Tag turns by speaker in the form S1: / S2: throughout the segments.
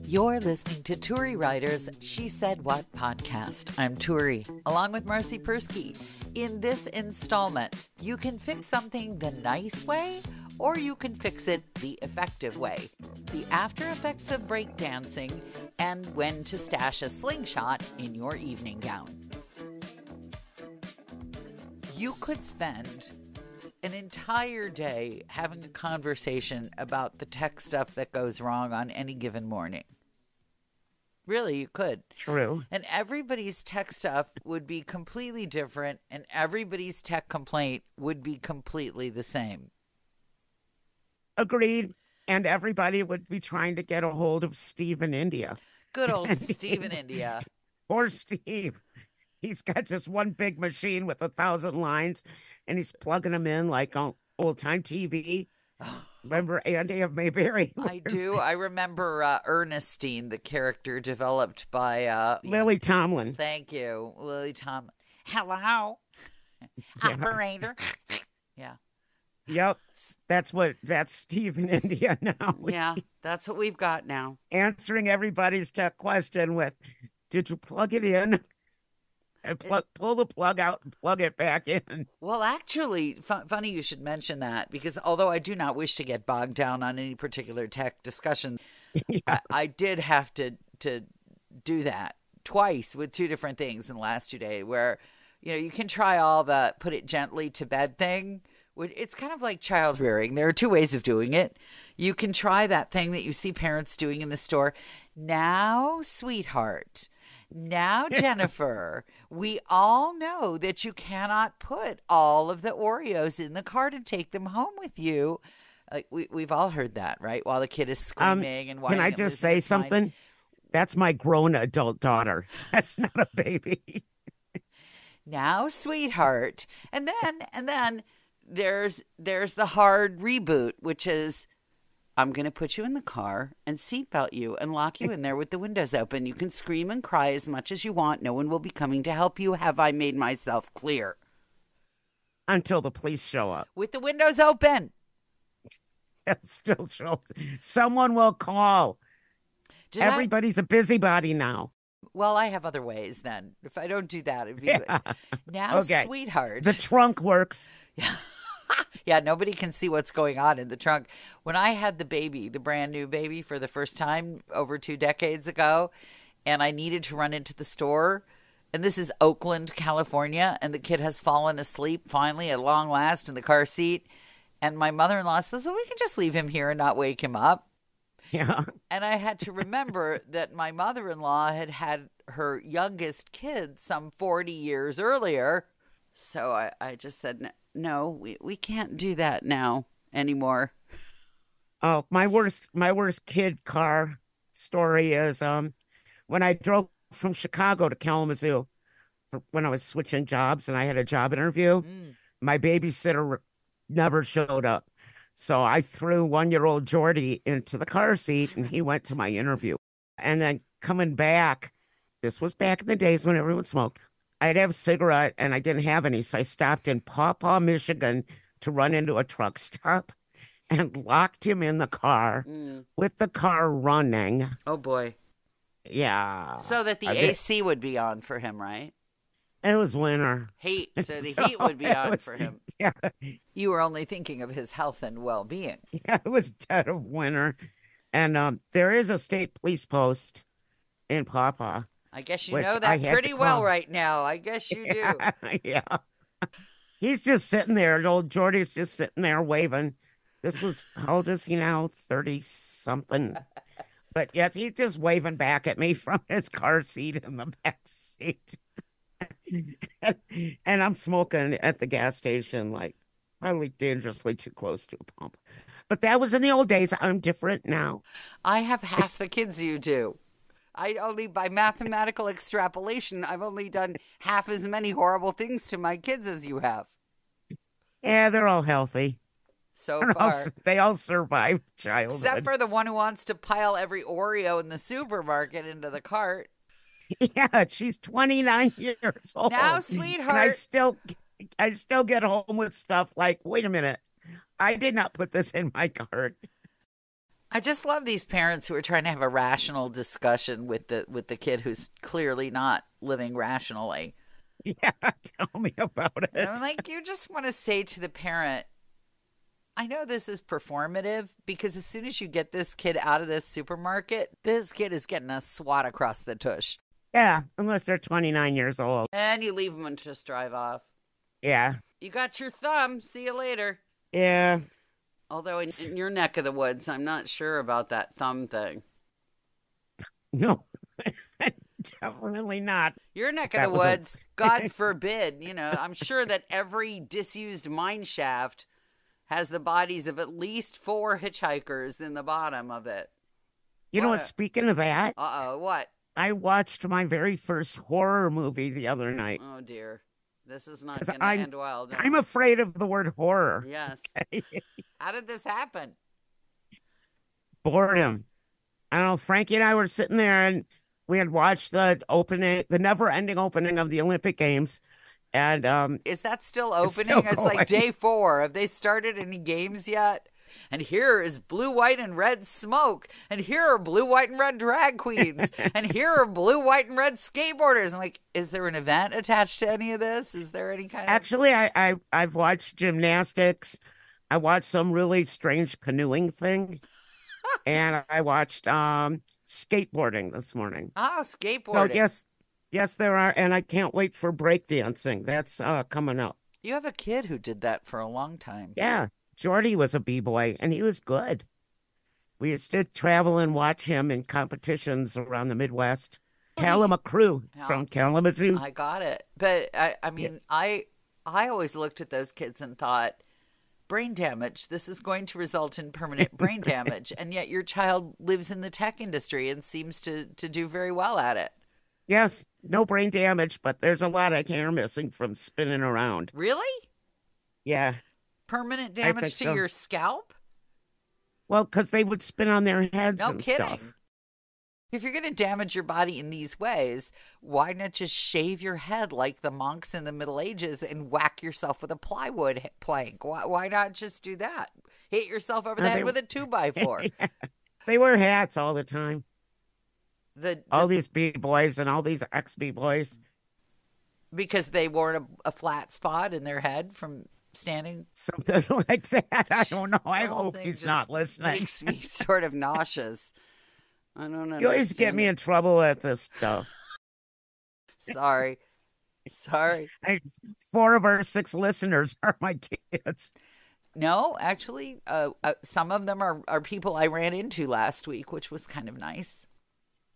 S1: You're listening to Turi Writers' She Said What podcast. I'm Turi, along with Marcy Persky. In this installment, you can fix something the nice way, or you can fix it the effective way. The after effects of breakdancing, and when to stash a slingshot in your evening gown. You could spend an entire day having a conversation about the tech stuff that goes wrong on any given morning. Really, you could.
S2: True.
S1: And everybody's tech stuff would be completely different, and everybody's tech complaint would be completely the same.
S2: Agreed. And everybody would be trying to get a hold of Steve in India.
S1: Good old Steve in India.
S2: Or Steve. He's got just one big machine with 1,000 lines, and he's plugging them in like on old-time TV. Remember Andy of Mayberry?
S1: I do. I remember Ernestine, the character developed by...
S2: Lily Tomlin.
S1: Thank you. Lily Tomlin. Hello. Operator. Yeah.
S2: Yep. That's Steve in India now.
S3: Yeah, that's what we've got now.
S2: Answering everybody's tech question with, did you plug it in? And pull the plug out and plug it back in.
S1: Well, actually, funny you should mention that, because although I do not wish to get bogged down on any particular tech discussion, yeah. I did have to do that twice with two different things in the last 2 days where, you know, you can try all the put it gently to bed thing. It's kind of like child rearing. There are two ways of doing it. You can try that thing that you see parents doing in the store. Now, sweetheart. Now, Jennifer, we all know that you cannot put all of the Oreos in the cart and take them home with you. We've all heard that, right? While the kid is screaming and whining.
S2: Can I just say something? That's my grown adult daughter. That's not a baby.
S1: Now, sweetheart. And then there's the hard reboot, which is, I'm going to put you in the car and seatbelt you and lock you in there with the windows open. You can scream and cry as much as you want. No one will be coming to help you. Have I made myself clear?
S2: Until the police show up.
S1: With the windows open.
S2: That still shows. Someone will call. Everybody's a busybody now.
S1: Well, I have other ways then. If I don't do that, it'd be now, okay. Sweetheart.
S2: The trunk works.
S1: Yeah. Yeah, nobody can see what's going on in the trunk. When I had the baby, the brand new baby for the first time over 2 decades ago, and I needed to run into the store, and this is Oakland, California, and the kid has fallen asleep finally at long last in the car seat, and my mother-in-law says, we can just leave him here and not wake him up.
S2: Yeah.
S1: And I had to remember that my mother-in-law had her youngest kid some 40 years earlier. So I just said, no, we can't do that now anymore.
S2: Oh, my worst kid car story is when I drove from Chicago to Kalamazoo when I was switching jobs and I had a job interview. My babysitter never showed up. So I threw 1-year-old Jordy into the car seat and he went to my interview. And then coming back, this was back in the days when everyone smoked. I'd have a cigarette, and I didn't have any, so I stopped in Paw Paw, Michigan, to run into a truck stop and locked him in the car with the car running.
S1: Oh, boy.
S2: Yeah.
S1: So that the AC would be on for him, right?
S2: It was winter.
S1: Heat. So the heat would be on for him.
S2: Yeah.
S1: You were only thinking of his health and well-being.
S2: Yeah, it was dead of winter. And there is a state police post in Paw Paw.
S1: I guess you know that pretty well right now. I guess you do.
S2: Yeah. He's just sitting there. Old Jordy's just sitting there waving. This was, how old is he now? 30-something. But yes, he's just waving back at me from his car seat in the back seat. And I'm smoking at the gas station, like probably dangerously too close to a pump. But that was in the old days. I'm different now.
S1: I have half the kids you do. By mathematical extrapolation, I've only done half as many horrible things to my kids as you have.
S2: Yeah, they're all healthy.
S1: So far.
S2: They all survived childhood.
S1: Except for the one who wants to pile every Oreo in the supermarket into the cart.
S2: Yeah, she's 29 years old.
S1: Now, sweetheart.
S2: And I still get home with stuff like, wait a minute, I did not put this in my cart.
S1: I just love these parents who are trying to have a rational discussion with the kid who's clearly not living rationally.
S2: Yeah, tell me about it.
S1: And I'm like, you just want to say to the parent, I know this is performative because as soon as you get this kid out of this supermarket, this kid is getting a swat across the tush.
S2: Yeah, unless they're 29 years old.
S1: And you leave them and just drive off.
S2: Yeah.
S1: You got your thumb. See you later.
S2: Yeah.
S1: Although in your neck of the woods, I'm not sure about that thumb thing.
S2: No, definitely not.
S1: Your neck of the woods, God forbid, you know, I'm sure that every disused mine shaft has the bodies of at least 4 hitchhikers in the bottom of it.
S2: You know what? Speaking of that,
S1: what?
S2: I watched my very first horror movie the other night.
S1: Oh dear, this is not going to end well. No.
S2: I'm afraid of the word horror.
S1: Yes. How did this happen?
S2: Boredom. I don't know. Frankie and I were sitting there, and we had watched the never-ending opening of the Olympic Games. And
S1: is that still opening? It's like day 4. Have they started any games yet? And here is blue, white, and red smoke. And here are blue, white, and red drag queens. And here are blue, white, and red skateboarders. I'm like, is there an event attached to any of this? Is there any kind of...
S2: Actually, I've watched gymnastics. I watched some really strange canoeing thing. And I watched skateboarding this morning.
S1: Oh, skateboarding.
S2: So yes, there are. And I can't wait for breakdancing. That's coming up.
S1: You have a kid who did that for a long time.
S2: Yeah. Jordy was a b-boy, and he was good. We used to travel and watch him in competitions around the Midwest. Kalamazoo from Kalamazoo.
S1: I got it. But, I mean, yeah. I always looked at those kids and thought, brain damage. This is going to result in permanent brain damage. And yet your child lives in the tech industry and seems to do very well at it.
S2: Yes, no brain damage, but there's a lot of hair missing from spinning around.
S1: Really?
S2: Yeah.
S1: Permanent damage to your scalp?
S2: Well, because they would spin on their heads and stuff.
S1: If you're going to damage your body in these ways, why not just shave your head like the monks in the Middle Ages and whack yourself with a plywood plank? Why not just do that? Hit yourself over the head with a 2x4.
S2: Yeah. They wear hats all the time.
S1: All
S2: these B-boys and all these ex-B-boys.
S1: Because they wore a flat spot in their head from standing?
S2: Something like that. I don't know. I hope he's not listening.
S1: Makes me sort of nauseous. I don't know.
S2: You always get me in trouble at this stuff.
S1: Sorry.
S2: 4 of our 6 listeners are my kids.
S1: No, actually, some of them are people I ran into last week, which was kind of nice.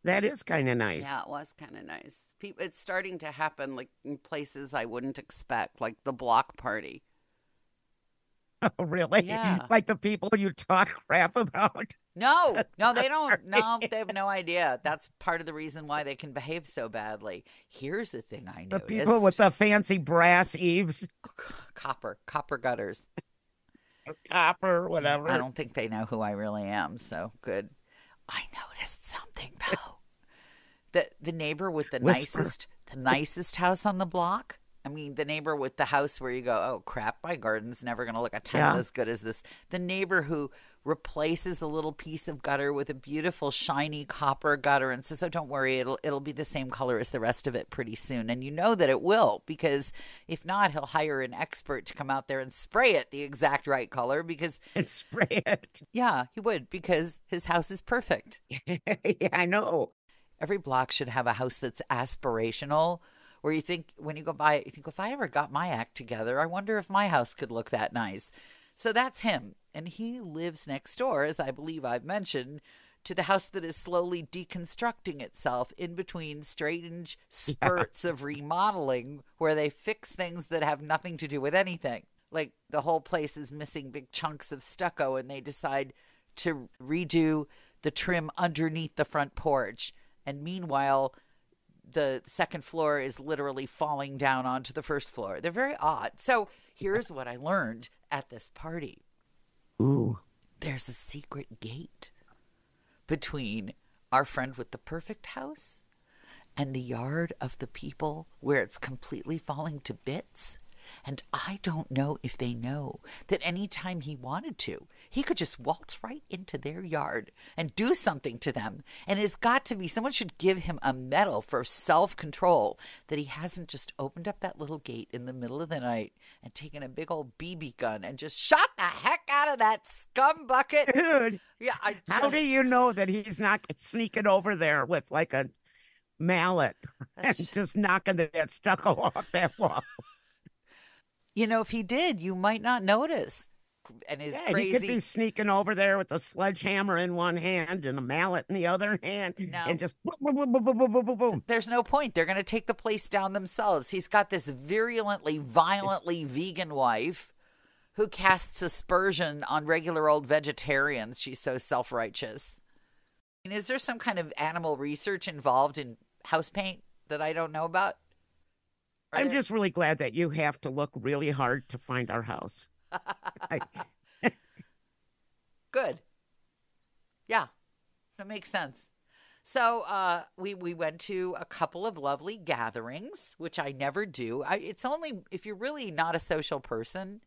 S2: That is kind of nice.
S1: Yeah, it was kind of nice. It's starting to happen like in places I wouldn't expect, like the block party.
S2: Oh, really?
S1: Yeah.
S2: Like the people you talk crap about?
S1: No, they don't. No, they have no idea. That's part of the reason why they can behave so badly. Here's the thing I noticed.
S2: The people with the fancy brass eaves.
S1: Copper gutters.
S2: Copper, whatever.
S1: I don't think they know who I really am, so good. I noticed something, though. The neighbor with the nicest house on the block. I mean, the neighbor with the house where you go, oh, crap, my garden's never going to look a tenth as good as this. The neighbor who replaces a little piece of gutter with a beautiful, shiny copper gutter and says, oh, don't worry, it'll be the same color as the rest of it pretty soon. And you know that it will, because if not, he'll hire an expert to come out there and spray it the exact right color because...
S2: And spray it.
S1: Yeah, he would, because his house is perfect.
S2: Yeah, I know.
S1: Every block should have a house that's aspirational, where you think, when you go by it, you think, if I ever got my act together, I wonder if my house could look that nice. So that's him. And he lives next door, as I believe I've mentioned, to the house that is slowly deconstructing itself in between strange spurts of remodeling where they fix things that have nothing to do with anything. Like the whole place is missing big chunks of stucco and they decide to redo the trim underneath the front porch. And meanwhile, the second floor is literally falling down onto the first floor. They're very odd. So here's what I learned at this party.
S2: Ooh.
S1: There's a secret gate between our friend with the perfect house and the yard of the people where it's completely falling to bits. And I don't know if they know that anytime he wanted to, he could just waltz right into their yard and do something to them. And it's got to be, someone should give him a medal for self-control that he hasn't just opened up that little gate in the middle of the night and taken a big old BB gun and just shot the heck out of that scum bucket.
S2: Dude,
S1: Yeah,
S2: how do you know that he's not sneaking over there with like a mallet and just knocking that stucco off that wall?
S1: You know, if he did, you might not notice. And his crazy...
S2: he could be sneaking over there with a sledgehammer in one hand and a mallet in the other hand, and just boom, boom, boom, boom, boom, boom, boom, boom.
S1: There's no point. They're going to take the place down themselves. He's got this virulently, violently vegan wife who casts aspersion on regular old vegetarians. She's so self-righteous. I mean, is there some kind of animal research involved in house paint that I don't know about?
S2: I'm just really glad that you have to look really hard to find our house.
S1: Good. Yeah, that makes sense. So we went to a couple of lovely gatherings, which I never do. It's only if you're really not a social person.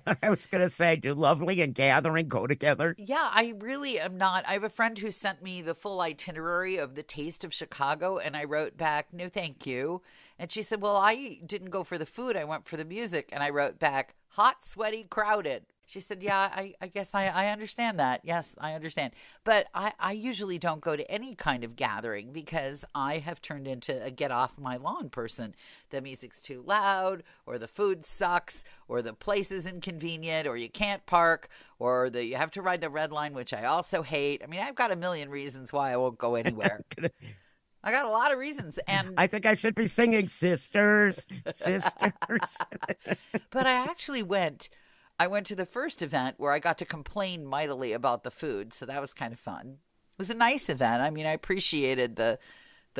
S2: I was going to say, do lovely and gathering go together?
S1: Yeah, I really am not. I have a friend who sent me the full itinerary of the Taste of Chicago, and I wrote back, no, thank you. And she said, well, I didn't go for the food. I went for the music. And I wrote back, hot, sweaty, crowded. She said, yeah, I guess I understand that. Yes, I understand. But I usually don't go to any kind of gathering because I have turned into a get off my lawn person. The music's too loud, or the food sucks, or the place is inconvenient, or you can't park, or you have to ride the red line, which I also hate. I mean, I've got a million reasons why I won't go anywhere. I got a lot of reasons. And
S2: I think I should be singing Sisters, Sisters.
S1: But I went to the first event where I got to complain mightily about the food. So that was kind of fun. It was a nice event. I mean, I appreciated the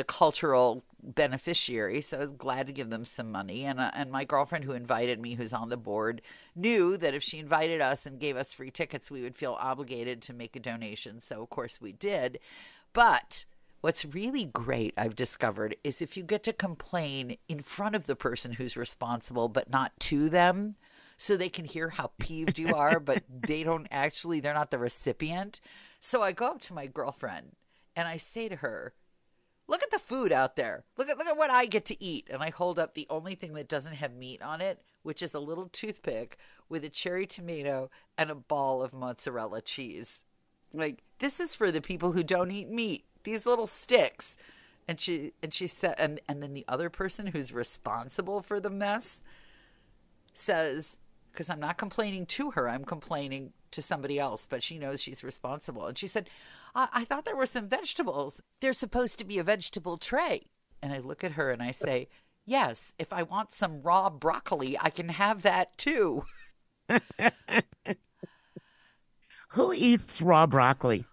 S1: cultural beneficiary. So I was glad to give them some money. And my girlfriend who invited me, who's on the board, knew that if she invited us and gave us free tickets, we would feel obligated to make a donation. So, of course, we did. But what's really great, I've discovered, is if you get to complain in front of the person who's responsible, but not to them, so they can hear how peeved you are, but they're not the recipient. So I go up to my girlfriend and I say to her, look at the food out there. Look at what I get to eat. And I hold up the only thing that doesn't have meat on it, which is a little toothpick with a cherry tomato and a ball of mozzarella cheese. Like, this is for the people who don't eat meat. These little sticks. And she said, and then the other person who's responsible for the mess says, because I'm not complaining to her, I'm complaining to somebody else, but she knows she's responsible. And she said, I thought there were some vegetables. There's supposed to be a vegetable tray. And I look at her and I say, yes, if I want some raw broccoli, I can have that too.
S2: Who eats raw broccoli?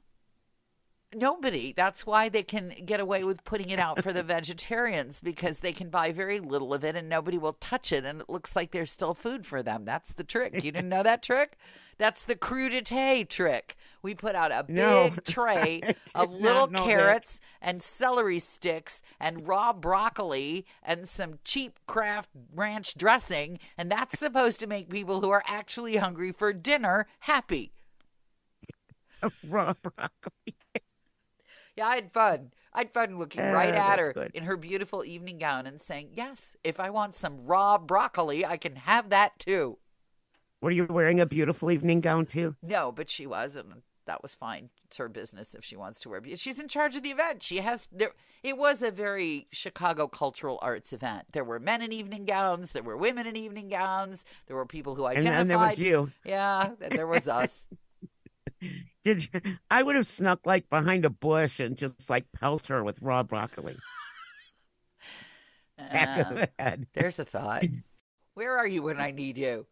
S1: Nobody. That's why they can get away with putting it out for the vegetarians, because they can buy very little of it and nobody will touch it. And it looks like there's still food for them. That's the trick. You didn't know that trick? That's the crudité trick. We put out a big tray of little carrots and celery sticks and raw broccoli and some cheap Kraft ranch dressing. And that's supposed to make people who are actually hungry for dinner happy.
S2: Raw broccoli.
S1: Yeah, I had fun. I had fun looking right at her
S2: good.
S1: in her beautiful evening gown and saying, yes, if I want some raw broccoli, I can have that too.
S2: Were you wearing a beautiful evening gown too?
S1: No, but she was, and that was fine. It's her business if she wants to wear. She's in charge of the event. It was a very Chicago cultural arts event. There were men in evening gowns. There were women in evening gowns. There were people who identified.
S2: And there was you.
S1: Yeah, there was us.
S2: I would have snuck like behind a bush and just like pelt her with raw broccoli.
S1: There's a thought. Where are you when I need you?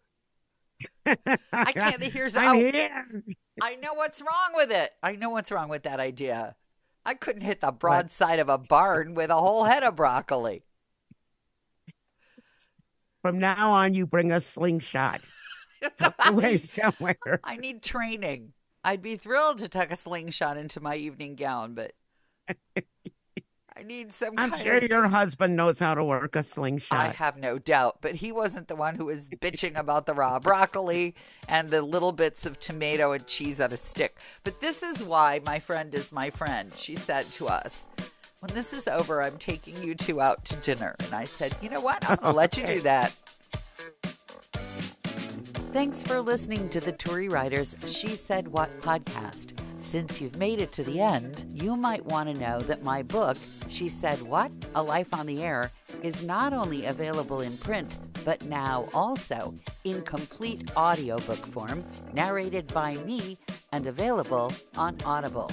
S1: I can't. Here's
S2: I'm here.
S1: I know what's wrong with it. I know what's wrong with that idea. I couldn't hit the broadside of a barn with a whole head of broccoli.
S2: From now on, you bring a slingshot. Tucked away somewhere.
S1: I need training. I'd be thrilled to tuck a slingshot into my evening gown, but I need some
S2: I'm
S1: kind
S2: sure
S1: of...
S2: your husband knows how to work a
S1: I
S2: slingshot.
S1: have no doubt, but he wasn't the one who was bitching about the raw broccoli and the little bits of tomato and cheese on a stick. But this is why my friend is my friend. She said to us, when this is over, I'm taking you two out to dinner. And I said, you know what? I'm going to let you do that. Thanks for listening to the Turi Writers She Said What podcast. Since you've made it to the end, you might want to know that my book, She Said What? A Life on the Air, is not only available in print, but now also in complete audiobook form, narrated by me and available on Audible.